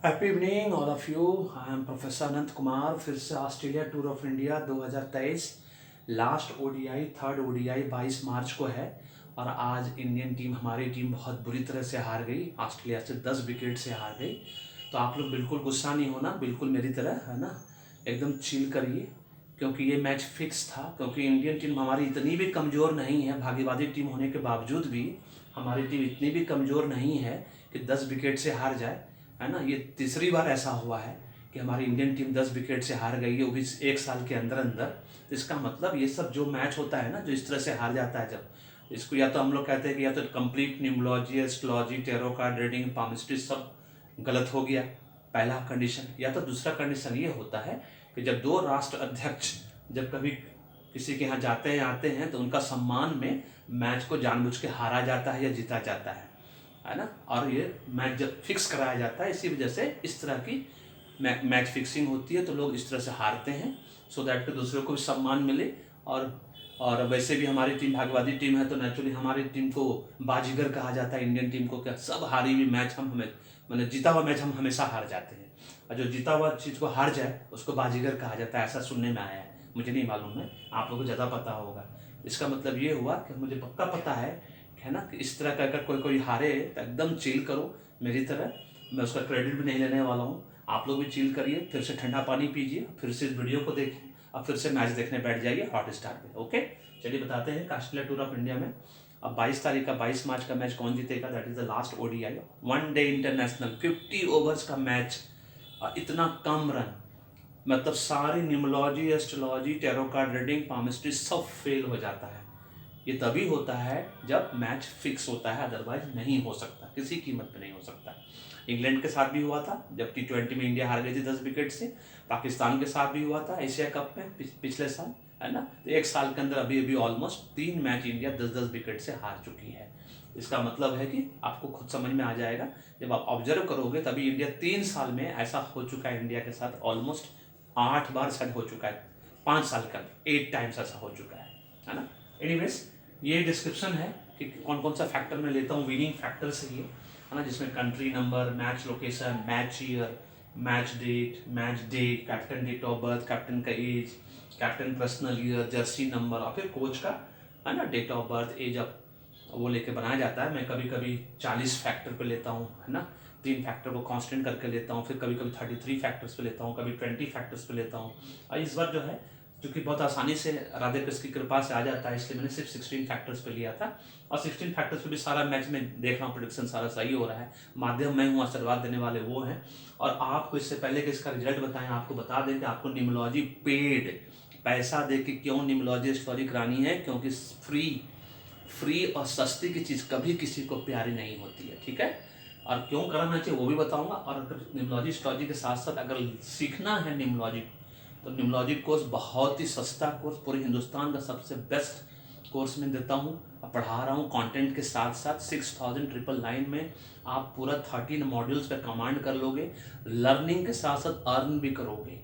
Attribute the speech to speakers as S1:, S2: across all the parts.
S1: Happy evening all of you. I am professor Anant Kumar. फिर से Australia tour of India 2023 last ODI third ODI 22 मार्च को है। और आज इंडियन टीम, हमारी टीम बहुत बुरी तरह से हार गई, ऑस्ट्रेलिया से 10 विकेट से हार गई। तो आप लोग बिल्कुल गुस्सा नहीं होना, बिल्कुल मेरी तरह है ना, एकदम चिल करिए, क्योंकि ये मैच फिक्स था। क्योंकि इंडियन टीम हमारी इतनी भी कमज़ोर नहीं है, भागीवादी टीम होने के बावजूद भी हमारी टीम इतनी भी कमज़ोर नहीं है कि 10 विकेट से हार जाए, है ना। ये तीसरी बार ऐसा हुआ है कि हमारी इंडियन टीम 10 विकेट से हार गई है, वो भी एक साल के अंदर अंदर। तो इसका मतलब ये सब जो मैच होता है ना, जो इस तरह से हार जाता है, जब इसको या तो हम लोग कहते हैं कि या तो complete न्यूमोलॉजी, astrology, tarot card reading, palmistry सब गलत हो गया, पहला कंडीशन। या तो दूसरा कंडीशन ये होता है कि जब दो राष्ट्र अध्यक्ष जब कभी किसी के यहाँ जाते हैं आते हैं, तो उनका सम्मान में मैच को जानबूझ के हारा जाता है या जीता जाता है ना। और ये मैच जब फिक्स कराया जाता है, इसी वजह से इस तरह की मैच फिक्सिंग होती है, तो लोग इस तरह से हारते हैं, सो दैट कि दूसरों को भी सम्मान मिले। और वैसे भी हमारी टीम भागवादी टीम है, तो नेचुरली हमारी टीम को बाजीगर कहा जाता है। इंडियन टीम को क्या, सब हारी हुई मैच हम हमें मतलब जीता हुआ मैच हम हमेशा हार जाते हैं, और जो जीता हुआ चीज़ को हार जाए उसको बाजीगर कहा जाता है। ऐसा सुनने में आया है, मुझे नहीं मालूम है, आप लोगों को ज़्यादा पता होगा। इसका मतलब ये हुआ कि मुझे पक्का पता है ना, कि इस तरह का अगर कोई कोई हारे तो एकदम चिल करो मेरी तरह। मैं उसका क्रेडिट भी नहीं लेने वाला हूँ। आप लोग भी चिल करिए, फिर से ठंडा पानी पीजिए, फिर से इस वीडियो को देखिए, अब फिर से मैच देखने बैठ जाइए हॉट स्टार पे। ओके, चलिए बताते हैं ऑस्ट्रेलिया टूर ऑफ इंडिया में अब 22 तारीख का 22 मार्च का मैच कौन जीतेगा। That is the last ODI one day international 50 overs का मैच, और इतना कम रन, मतलब सारी न्यूमोलॉजी, astrology, tarot card reading, palmistry सब फेल हो जाता है। ये तभी होता है जब मैच फिक्स होता है, अदरवाइज नहीं हो सकता, किसी कीमत पे नहीं हो सकता। इंग्लैंड के साथ भी हुआ था जब T20 में इंडिया हार गई थी 10 विकेट से। पाकिस्तान के साथ भी हुआ था एशिया कप में पिछले साल, है ना। तो एक साल के अंदर अभी अभी ऑलमोस्ट 3 मैच इंडिया 10-10 विकेट से हार चुकी है। इसका मतलब है कि आपको खुद समझ में आ जाएगा, जब आप ऑब्जर्व करोगे, तभी इंडिया 3 साल में ऐसा हो चुका है। इंडिया के साथ ऑलमोस्ट 8 बार सेट हो चुका है, 5 साल का 8 टाइम्स ऐसा हो चुका है ना। एनीवेज, ये डिस्क्रिप्शन है कि कौन कौन सा फैक्टर मैं लेता हूँ, विनिंग फैक्टर से ये, है ना, जिसमें country number, match location, match year, match date, match day, captain date of birth, captain का age, captain personal year, jersey number, और फिर कोच का, है ना, डेट ऑफ बर्थ, एज, अब वो लेके बनाया जाता है। मैं कभी कभी 40 फैक्टर पे लेता हूँ, है ना, 3 फैक्टर को कांस्टेंट करके लेता हूँ, फिर कभी कभी 33 फैक्टर्स पे लेता हूँ, कभी 20 फैक्टर्स पे लेता हूँ। और इस बार जो है, क्योंकि बहुत आसानी से राधे कृष्ण की कृपा से आ जाता है, इसलिए मैंने सिर्फ 16 फैक्टर्स पे लिया था। और 16 फैक्टर्स पे भी सारा मैच में देख रहा हूँ, प्रेडिक्शन सारा सही हो रहा है। माध्यम मैं हूँ, आशीर्वाद देने वाले वो हैं। और आपको इससे पहले कि इसका रिजल्ट बताएं, आपको बता दें कि आपको न्यूमोलॉजी पेड, पैसा दे के क्यों न्यूमोलॉजी स्टोरी करानी है, क्योंकि फ्री और सस्ती की चीज़ कभी किसी को प्यारी नहीं होती है, ठीक है। और क्यों कराना चाहिए वो भी बताऊंगा। और अगर न्यूमोलॉजी स्टोलॉजी के साथ साथ अगर सीखना है न्यूमोलॉजी, तो न्यूमोलॉजी कोर्स बहुत ही सस्ता कोर्स, पूरे हिंदुस्तान का सबसे बेस्ट कोर्स मैं देता हूँ, पढ़ा रहा हूँ कंटेंट के साथ साथ। 6999 में आप पूरा 13 मॉड्यूल्स पे कमांड कर लोगे, लर्निंग के साथ साथ अर्न भी करोगे,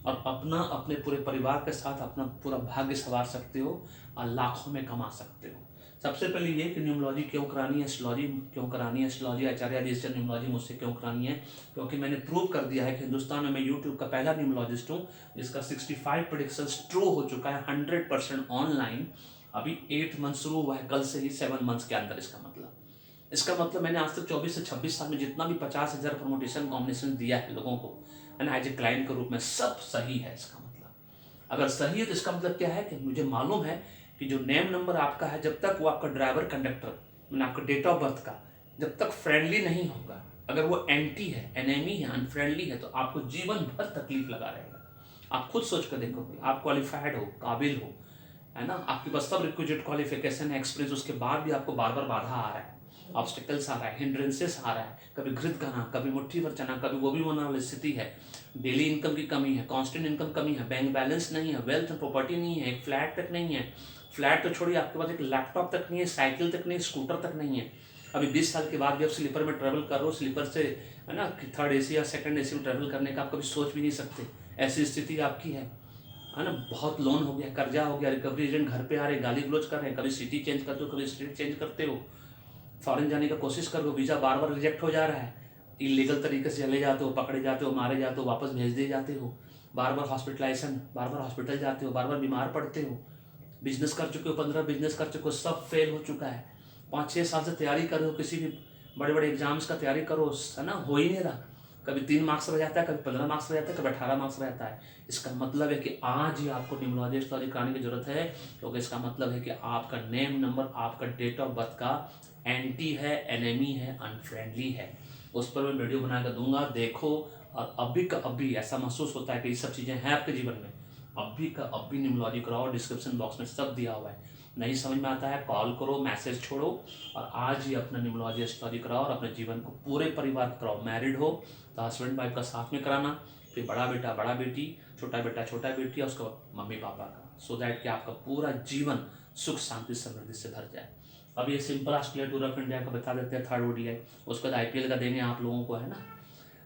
S1: और अपने पूरे परिवार के साथ अपना पूरा भाग्य संवार सकते हो, और लाखों में कमा सकते हो। सबसे पहले ये कि न्यूमोलॉजी क्यों करानी है, एस्ट्रोलॉजी क्यों करानी है, एस्ट्रोलॉजी आचार्य रजिस्टर न्यूमोलॉजी मुझसे क्यों करानी है, क्योंकि मैंने प्रूव कर दिया है कि हिंदुस्तान में मैं यूट्यूब का पहला न्यूमोलॉजिस्ट हूँ जिसका 65 प्रेडिक्शंस ट्रू हो चुका है, 100% ऑनलाइन। अभी 8 मंथ शुरू हुआ है कल से ही, 7 मंथ्स के अंदर। इसका मतलब मैंने आज तक 24 से 26 साल में जितना भी 50,000 प्रमोटेशन कॉम्बिनेशन दिया है लोगों को, है ना, एज ए क्लाइंट के रूप में, सब सही है। इसका मतलब अगर सही है तो इसका मतलब क्या है कि मुझे मालूम है कि जो नेम नंबर आपका है, जब तक वो आपका ड्राइवर कंडक्टर, मैंने आपका डेट ऑफ बर्थ का, जब तक फ्रेंडली नहीं होगा, अगर वो एंटी है, एनेमी है, अनफ्रेंडली है, तो आपको जीवन भर तकलीफ लगा रहेगा। आप खुद सोच कर देखो कि आप क्वालिफाइड हो, काबिल हो, है ना, आपके पास सब रिक्विजिट क्वालिफिकेशन है, एक्सपीरियंस, उसके बाद भी आपको बार बार बाधा आ रहा है, ऑब्स्टिकल्स आ रहा है, हिंड्रेंसेस आ रहा है, कभी घृत खाना, कभी मुट्ठी भर चना, कभी वो भी होने वाली स्थिति है, डेली इनकम की कमी है, कांस्टेंट इनकम कमी है, बैंक बैलेंस नहीं है, वेल्थ प्रॉपर्टी नहीं है, एक फ्लैट तक नहीं है, फ्लैट तो छोड़िए, आपके पास एक लैपटॉप तक नहीं है, साइकिल तक नहीं, स्कूटर तक नहीं है। अभी 20 साल के बाद भी आप स्लीपर में ट्रैवल कर रहे हो, स्लीपर से, है ना, थर्ड एसी या सेकंड एसी में ट्रैवल करने का आप कभी सोच भी नहीं सकते, ऐसी स्थिति आपकी है ना। बहुत लोन हो गया, कर्जा हो गया, रिकवरी एजेंट घर पे आ रहे, गाली गलोच कर रहे हैं, कभी सिटी चेंज करते हो, कभी स्टेट चेंज करते हो, फॉरेन जाने का कोशिश कर रहे हो, वीज़ा बार बार रिजेक्ट हो जा रहा है। इलीगल तरीके से चले जाते हो, पकड़े जाते हो, मारे जाते हो, वापस भेज दिए जाते हो, बार बार हॉस्पिटलाइजेशन, बार बार हॉस्पिटल जाते हो, बार बार बीमार पड़ते हो, बिजनेस कर चुके हो, 15 बिजनेस कर चुके हो, सब फेल हो चुका है, 5-6 साल से तैयारी कर रहे हो, किसी भी बड़े बड़े एग्जाम्स का तैयारी करो, है ना, हो ही नहीं रहा, कभी 3 मार्क्स रह जाता है, कभी 15 मार्क्स रह जाता है, कभी 18 मार्क्स रहता है। इसका मतलब है कि आज ही आपको न्यूमरोलॉजी एस्ट्रोलॉजी कराने की जरूरत है, क्योंकि इसका मतलब है कि आपका नेम नंबर, आपका डेट ऑफ बर्थ का एंटी है, एनिमी है, अनफ्रेंडली है। उस पर मैं वीडियो बना कर दूंगा, देखो। और अभी का अभी ऐसा महसूस होता है कि ये सब चीज़ें हैं आपके जीवन में, अभी का अभी न्यूमरोलॉजी कराओ, डिस्क्रिप्शन बॉक्स में सब दिया हुआ है। नहीं समझ में आता है, कॉल करो, मैसेज छोड़ो, और आज ही अपना न्यूमरोलॉजी एस्ट्रोलॉजी कराओ और अपने जीवन को पूरे परिवार को कराओ। मैरिड हो तो हस्बैंड वाइफ का साथ में कराना, फिर बड़ा बेटा बड़ा बेटी, छोटा बेटा छोटा बेटी, और उसके बाद मम्मी पापा का, सो दैट कि आपका पूरा जीवन सुख शांति समृद्धि से भर जाए। अब ये simple Australia tour of India का बता देते हैं, 3rd ODI, उसके बाद IPL का देंगे आप लोगों को, है ना।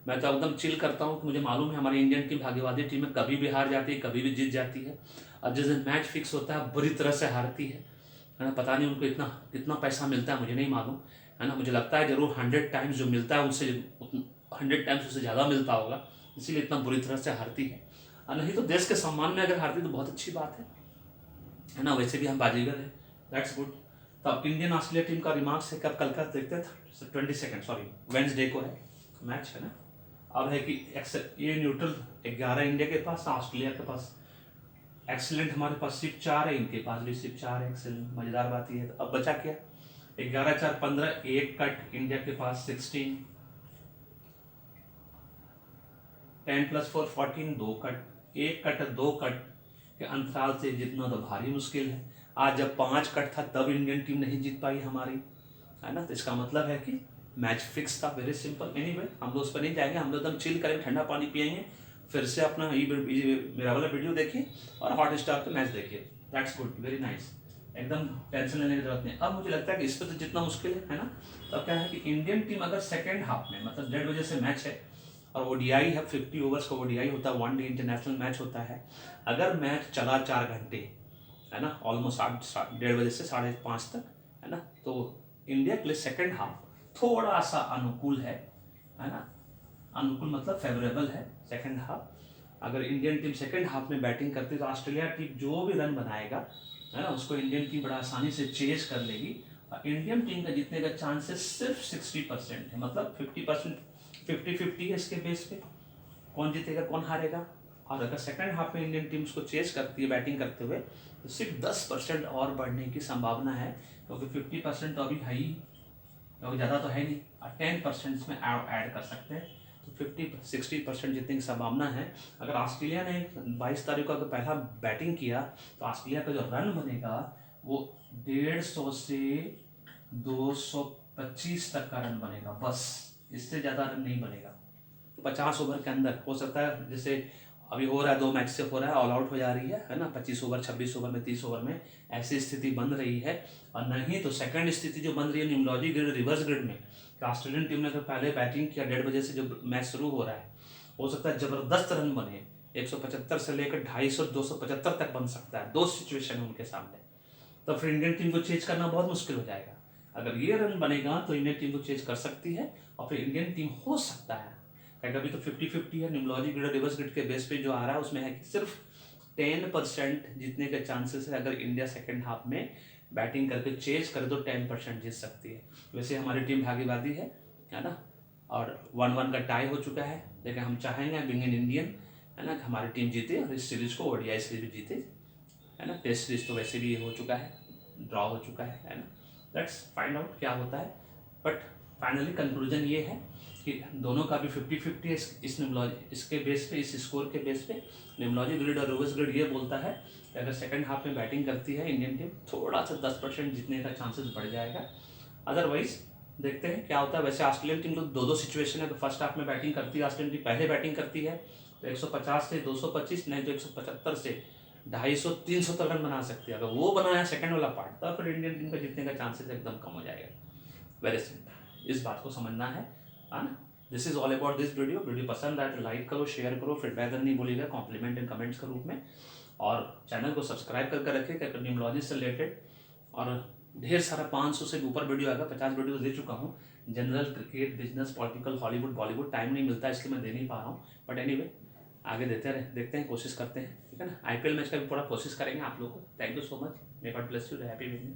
S1: मैं तो एकदम चिल करता हूँ कि मुझे मालूम है हमारी इंडियन टीम, भाग्यवादी टीम है, कभी भी हार जाती है, कभी भी जीत जाती है, और जिस दिन मैच फिक्स होता है बुरी तरह से हारती है ना। पता नहीं उनको इतना कितना पैसा मिलता है, मुझे नहीं मालूम, है ना। मुझे लगता है जरूर 100 टाइम्स जो मिलता है उनसे 100 टाइम्स उससे ज़्यादा मिलता होगा, इसीलिए इतना बुरी तरह से हारती है। और नहीं तो देश के सम्मान में अगर हारती तो बहुत अच्छी बात है ना। वैसे भी हम बाजीगर हैं, दैट्स गुड। तब इंडियन ऑस्ट्रेलिया टीम का रिमार्क्स है, कब कल का देखते थे, 22 सॉरी वेंसडे को है मैच, है ना। अब है कि ये न्यूट्रल 11 इंडिया के पास, ऑस्ट्रेलिया के पास एक्सीलेंट हमारे पास सिर्फ 4 है, इनके पास भी सिर्फ 4 है। एक्सीलेंट, मजेदार बात ये है। तो अब बचा क्या, 11-4-15, एक कट इंडिया के पास 16, 10+4 14, 2 कट, एक कट 2 कट के अंतराल से जीतना तो भारी मुश्किल है। आज जब 5 कट था तब इंडियन टीम नहीं जीत पाई हमारी, है ना। तो इसका मतलब है कि मैच फिक्स था, वेरी सिंपल। एनीवे हम लोग उस पर नहीं जाएंगे, हम लोग एकदम चिल करेंगे, ठंडा पानी पियेंगे, फिर से अपना मेरा वाला वीडियो देखिए और हॉटस्टार पे मैच देखिए, दैट्स गुड, वेरी नाइस, एकदम टेंशन लेने की जरूरत नहीं। अब मुझे लगता है कि इस पर तो जितना मुश्किल है ना। तो क्या है कि इंडियन टीम अगर सेकेंड हाफ में, मतलब 1:30 बजे से मैच है और ODI है, 50 ओवर्स का ODI होता है, 1 डे इंटरनेशनल मैच होता है, अगर मैच चला 4 घंटे, है ना, ऑलमोस्ट 1:30 बजे से 5:30 तक, है ना, तो इंडिया के लिए सेकेंड हाफ थोड़ा सा अनुकूल है ना। अनुकूल मतलब फेवरेबल है सेकंड हाफ। अगर इंडियन टीम सेकंड हाफ में बैटिंग करती है तो ऑस्ट्रेलिया टीम जो भी रन बनाएगा, है ना, उसको इंडियन टीम बड़ा आसानी से चेज कर लेगी, और इंडियन टीम का जीतने का चांसेस सिर्फ 60% है, मतलब 50%, 50-50 है इसके बेस पे, कौन जीतेगा कौन हारेगा। और अगर सेकंड हाफ में इंडियन टीम उसको चेज करती है बैटिंग करते हुए, तो सिर्फ 10% और बढ़ने की संभावना है, क्योंकि 50% तो अभी है ही, क्योंकि ज़्यादा तो है नहीं, और 10% में ऐड कर सकते हैं, तो 50-60% जीतने की संभावना है। अगर ऑस्ट्रेलिया ने 22 तारीख को अगर पहला बैटिंग किया तो ऑस्ट्रेलिया का जो रन बनेगा वो 150 से 225 तक का रन बनेगा, बस, इससे ज़्यादा रन नहीं बनेगा। 50 ओवर के अंदर हो सकता है, जैसे अभी हो रहा है, 2 मैच से हो रहा है, ऑल आउट हो जा रही है ना, 25 ओवर, 26 ओवर में, 30 ओवर में, ऐसी स्थिति बन रही है। और नहीं तो सेकंड स्थिति जो बन रही है न्यूमरोलॉजी ग्रिड, रिवर्स ग्रिड में, कि ऑस्ट्रेलियन टीम ने अगर पहले बैटिंग किया 1:30 बजे से जो मैच शुरू हो रहा है, हो सकता है जबरदस्त रन बने, 175 से लेकर 250 275 तक बन सकता है, 2 सिचुएशन है उनके सामने, तो फिर इंडियन टीम को चेज करना बहुत मुश्किल हो जाएगा। अगर ये रन बनेगा तो इंडियन टीम को चेज कर सकती है, और फिर इंडियन टीम हो सकता है, कभी तो 50-50 है, न्यूमरोलॉजी ग्रिड रिवर्स ग्रिड के बेस पे जो आ रहा है उसमें है कि सिर्फ 10% जीतने के चांसेस है। अगर इंडिया सेकंड हाफ में बैटिंग करके चेज करे तो 10% जीत सकती है। वैसे हमारी टीम भाग्यवादी है ना, और 1-1 का टाई हो चुका है, लेकिन हम चाहेंगे बिंग इन इंडियन, है ना, हमारी टीम जीते और इस सीरीज को ODI सीरीज भी जीते, है ना। टेस्ट सीरीज तो वैसे भी हो चुका है, ड्रॉ हो चुका है ना। लेट्स फाइंड आउट क्या होता है, बट फाइनली कंक्लूजन ये है कि दोनों का भी 50-50 है। इस न्यूमरोलॉजी, इसके बेस पे, इस स्कोर के बेस पे न्यूमरोलॉजी ग्रिड और रिवर्स ग्रिड ये बोलता है कि अगर सेकंड हाफ में बैटिंग करती है इंडियन टीम, थोड़ा सा 10% जीतने का चांसेस बढ़ जाएगा, अदरवाइज देखते हैं क्या होता है। वैसे ऑस्ट्रेलियन टीम तो 2-2 सिचुएशन है, तो फर्स्ट हाफ में बैटिंग करती है ऑस्ट्रेलियन टीम, पहले बैटिंग करती है तो 150 से 225, नहीं तो 175 से 250-300 तक रन बना सकती है। अगर वो बनाया सेकंड वाला पार्ट, तब फिर इंडियन टीम का जीतने का चांसेस एकदम कम हो जाएगा। वेरी सिंपल, इस बात को समझना है ना। This is all about this video. Video पसंद आए तो लाइक करो, शेयर करो, फीडबैक देना नहीं भूलिएगा, कॉम्प्लीमेंट एंड कमेंट्स के रूप में, और चैनल को सब्सक्राइब करके रखिए न्यूमरोलॉजी से रिलेटेड, और ढेर सारा 500 से ऊपर वीडियो आएगा, 50 वीडियो दे चुका हूँ, general, cricket, business, political, Hollywood, Bollywood time नहीं मिलता इसलिए मैं दे नहीं पा रहा हूँ, बट एनीवे आगे देखते हैं, कोशिश करते हैं, ठीक है ना। आईपीएल मैच का भी पूरा कोशिश करेंगे आप लोग को। Thank you so much, may God bless you, happy winning.